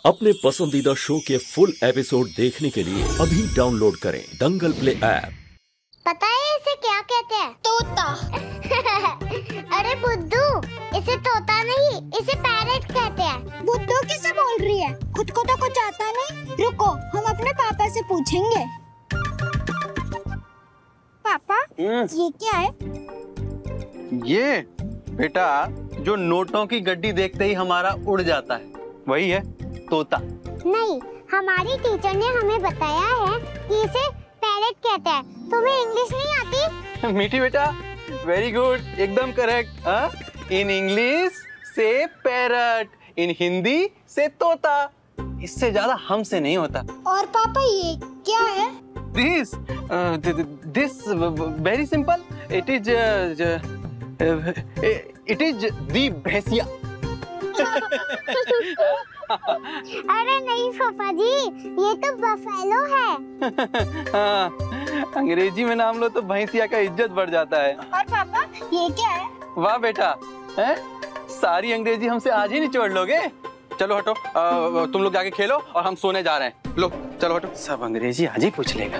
अपने पसंदीदा शो के फुल एपिसोड देखने के लिए अभी डाउनलोड करें दंगल प्ले ऐप। पता है इसे क्या कहते हैं? तोता। अरे बुद्धू, इसे तोता नहीं, इसे पैरेट कहते हैं। बुद्धू किसे बोल रही है? खुद को तो कुछ आता नहीं। रुको, हम अपने पापा से पूछेंगे। पापा, ये क्या है? ये बेटा जो नोटों की गड्डी देखते ही हमारा उड़ जाता है, वही है तोता। नहीं, हमारी टीचर ने हमें बताया है कि इसे पैरेट कहते हैं। तुम्हें इंग्लिश नहीं आती? मीठी बेटा, वेरी गुड, एकदम करेक्ट। इन इंग्लिश से पैरट, इन हिंदी से तोता। इससे ज्यादा हमसे नहीं होता। और पापा ये क्या है? This very simple, it is the भैंसिया। अरे नहीं पापा जी, ये तो बफेलो है। हाँ, अंग्रेजी में नाम लो तो भैंसिया का इज्जत बढ़ जाता है। और पापा ये क्या है? वाह बेटा, हैं? सारी अंग्रेजी हमसे आज ही निचोड़ लोगे। चलो हटो, तुम लोग जाके खेलो और हम सोने जा रहे हैं। लो चलो हटो, सब अंग्रेजी आज ही पूछ लेगा।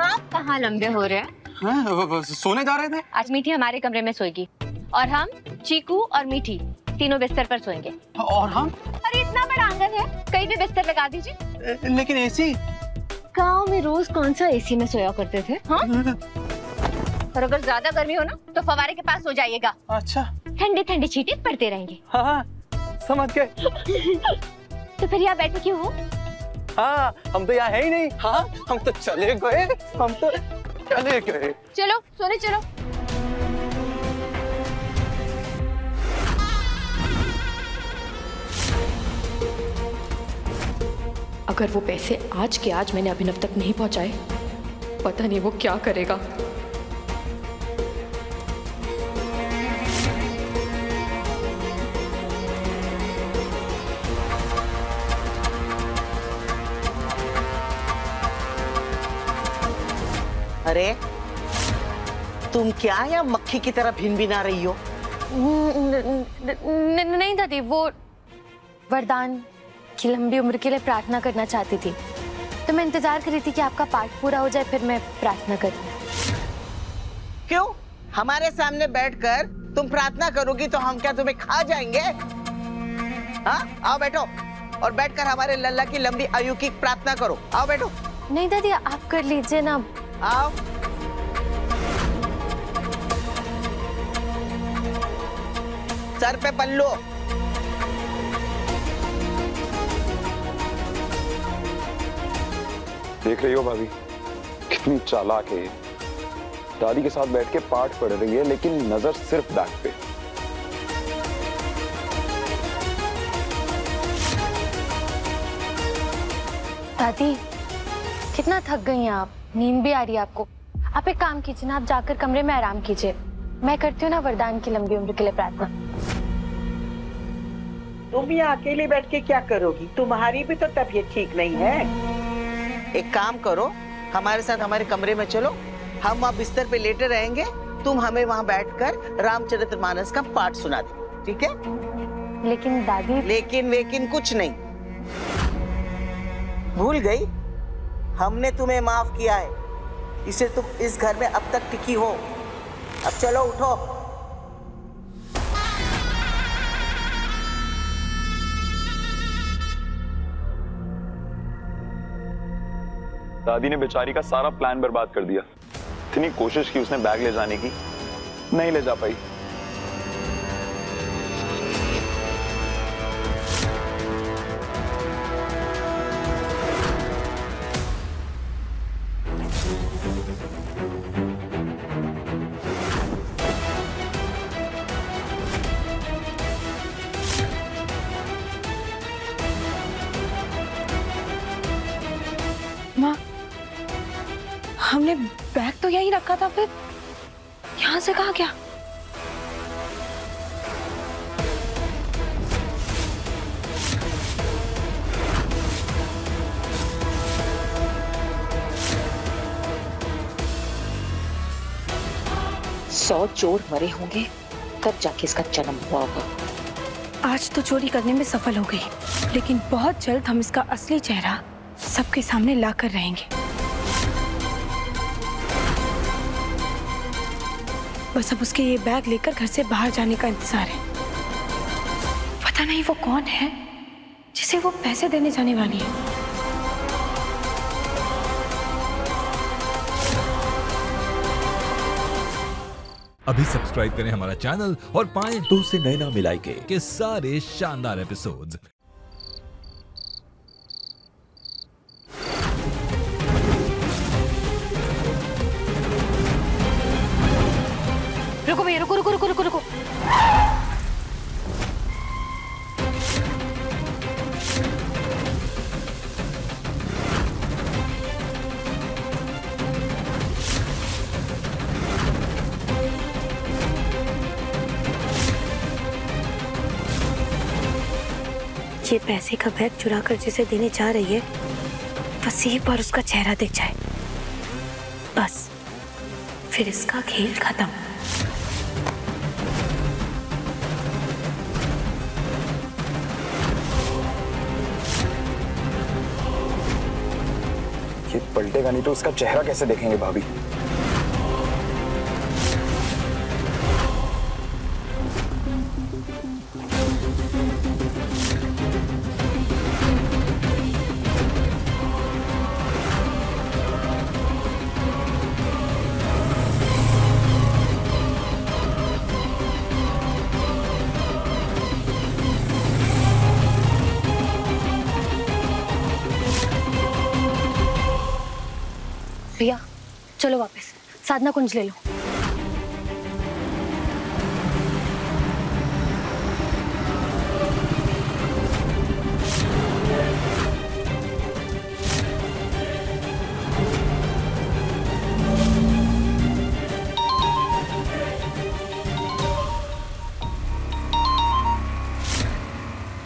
आप कहाँ लंबे हो रहे हैं? हाँ, सोने जा रहे थे। आज मीठी हमारे कमरे में सोएगी और हम चीकू और मीठी तीनों बिस्तर पर सोएंगे। और हम? अरे इतना बड़ा आंगन है, कहीं भी बिस्तर लगा दीजिए। लेकिन एसी? गांव में रोज कौन सा एसी में सोया करते थे? हाँ? और अगर ज्यादा गर्मी हो ना तो फवारे के पास सो जाइएगा। अच्छा। ठंडी ठंडी छींटे पड़ते रहेंगे। हाँ, समझ गए। तो फिर यहाँ बैठे क्यों हो? हाँ, हम तो यहाँ है ही नहीं। हाँ, हम तो चले गए। चलो सोने चलो। अगर वो पैसे आज के आज मैंने अभिनव तक नहीं पहुंचाए, पता नहीं वो क्या करेगा। अरे तुम क्या या मक्खी की तरह भिन भिना रही हो? नहीं दादी, वो वरदान की लंबी उम्र के लिए प्रार्थना करना चाहती थी, तो मैं इंतजार कर रही थी कि आपका पाठ पूरा हो जाए, फिर मैं प्रार्थना करूँ। क्यों? हमारे सामने बैठकर तुम प्रार्थना करोगी तो हम क्या तुम्हें खा जाएंगे? हाँ, आओ बैठो और बैठकर हमारे लल्ला की लंबी आयु की प्रार्थना करो। आओ बैठो। नहीं दादी, आप कर लीजिए ना। आओ। सर पे पल्लू। देख रही हो भाभी, कितनी चालाक है ये। दादी के साथ बैठ के पाठ पढ़ रही है, लेकिन नजर सिर्फ बैग पे। दादी कितना थक गई हैं आप, नींद भी आ रही है आपको। आप एक काम कीजिए ना, आप जाकर कमरे में आराम कीजिए। मैं करती हूँ ना वरदान की लंबी उम्र के लिए प्रार्थना। तुम यहाँ अकेले बैठ के क्या करोगी? तुम्हारी भी तो तबीयत ठीक नहीं है। एक काम करो, हमारे साथ हमारे कमरे में चलो, हम वहाँ बिस्तर पे लेटे रहेंगे, तुम हमें वहाँ बैठकर रामचरितमानस का पाठ सुना दे, ठीक है? लेकिन दादी। लेकिन कुछ नहीं। भूल गई? हमने तुम्हें माफ किया है, इसे तुम इस घर में अब तक टिकी हो। अब चलो उठो। दादी ने बेचारी का सारा प्लान बर्बाद कर दिया। इतनी कोशिश की उसने बैग ले जाने की, नहीं ले जा पाई। माँ, हमने बैग तो यहीं रखा था, फिर यहाँ से कहाँ गया? सौ चोर मरे होंगे तब जाके इसका जन्म हुआ होगा। आज तो चोरी करने में सफल हो गई, लेकिन बहुत जल्द हम इसका असली चेहरा सबके सामने लाकर रहेंगे। बस अब उसके ये बैग लेकर घर से बाहर जाने का इंतजार है। पता नहीं वो कौन है जिसे वो पैसे देने जाने वाली है। अभी सब्सक्राइब करें हमारा चैनल और पाएं तुझसे नैना मिलाई के सारे शानदार एपिसोड्स। रुको भैया, रुको रुको रुको रुको रुको। ये पैसे का बैग चुरा कर जिसे देने जा रही है, बस एक बार उसका चेहरा दिख जाए, बस फिर इसका खेल खत्म। ये पलटेगा नहीं तो उसका चेहरा कैसे देखेंगे भाभी? भैया चलो वापस, साधना कुंज ले लो।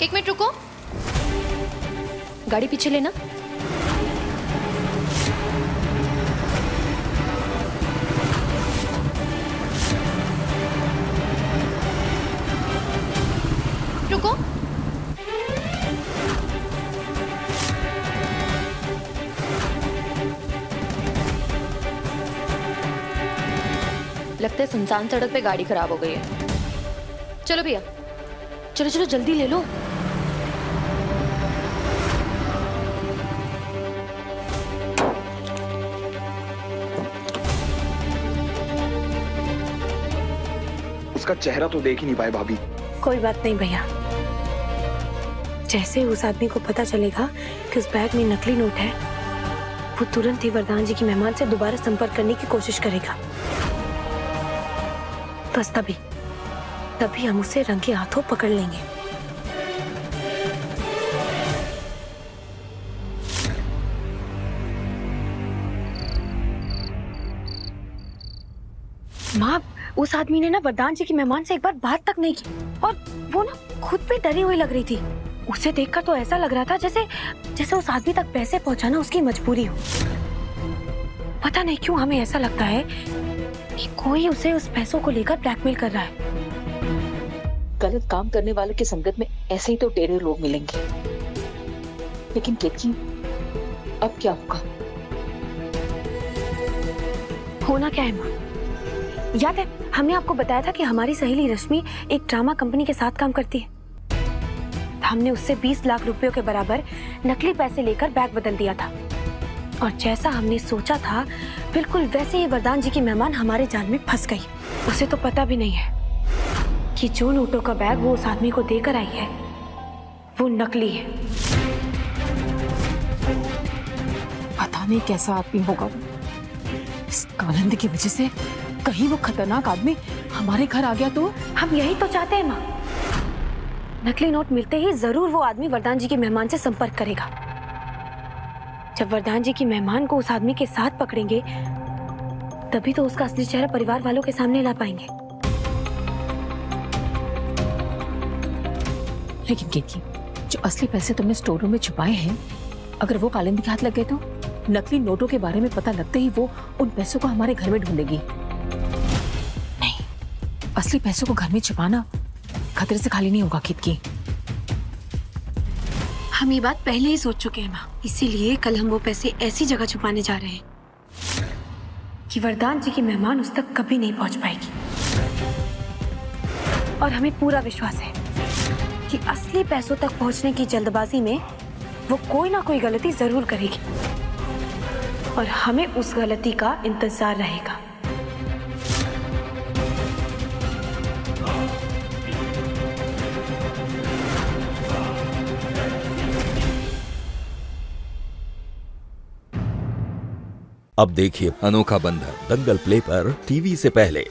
एक मिनट रुको, गाड़ी पीछे लेना। रुको। लगता है सुनसान सड़क पे गाड़ी खराब हो गई है। चलो भैया, चलो चलो जल्दी ले लो। उसका चेहरा तो देख ही नहीं पाए भाभी। कोई बात नहीं भैया, जैसे उस आदमी को पता चलेगा कि उस बैग में नकली नोट है, वो तुरंत ही वरदान जी की मेहमान से दोबारा संपर्क करने की कोशिश करेगा। बस तभी हम उसे रंगे हाथों पकड़ लेंगे। माँ, उस आदमी ने ना वरदान जी की मेहमान से एक बार बात तक नहीं की और वो ना खुद भी डरी हुई लग रही थी। उसे देखकर तो ऐसा लग रहा था जैसे उस आदमी तक पैसे पहुंचाना उसकी मजबूरी हो। पता नहीं क्यों हमें ऐसा लगता है कि कोई उसे उस पैसों को लेकर ब्लैकमेल कर रहा है। गलत काम करने वाले की संगत में ऐसे ही तो ढेरों लोग मिलेंगे, लेकिन केतकी अब क्या होगा? होना क्या है माँ? याद है हमने आपको बताया था कि हमारी सहेली रश्मि एक ड्रामा कंपनी के साथ काम करती है। हमने उससे 20 लाख रुपयों के बराबर नकली पैसे लेकर बैग बदल दिया था और जैसा हमने सोचा था बिल्कुल वैसे ही वरदान जी की मेहमान हमारे जाल में फंस गई। उसे तो पता भी नहीं है कि जो नोटों का बैग वो उस आदमी को देकर आई है वो नकली है। पता नहीं कैसा आदमी होगा वो। इस कालिंद की वजह से कहीं वो खतरनाक आदमी हमारे घर आ गया तो? हम यही तो चाहते हैं माँ। नकली नोट मिलते ही जरूर वो आदमी वरदान जी के मेहमान से संपर्क करेगा। जब वरदान जी की मेहमान को उस आदमी के साथ पकड़ेंगे तभी तो उसका असली चेहरा परिवार वालों के सामने ला पाएंगे। लेकिन केतकी, जो असली पैसे तुमने स्टोर रूम में छुपाए हैं, अगर वो कालिंद के हाथ लग गए तो नकली नोटों के बारे में पता लगते ही वो उन पैसों को हमारे घर में ढूंढेगी। नहीं, असली पैसों को घर में छिपाना खतरे से खाली नहीं होगा खेत की। हम ये बात पहले ही सोच चुके हैं माँ, इसीलिए कल हम वो पैसे ऐसी जगह छुपाने जा रहे हैं कि वरदान जी की मेहमान उस तक कभी नहीं पहुंच पाएगी। और हमें पूरा विश्वास है कि असली पैसों तक पहुंचने की जल्दबाजी में वो कोई ना कोई गलती जरूर करेगी और हमें उस गलती का इंतजार रहेगा। अब देखिए अनोखा बंधन दंगल प्ले पर टीवी से पहले।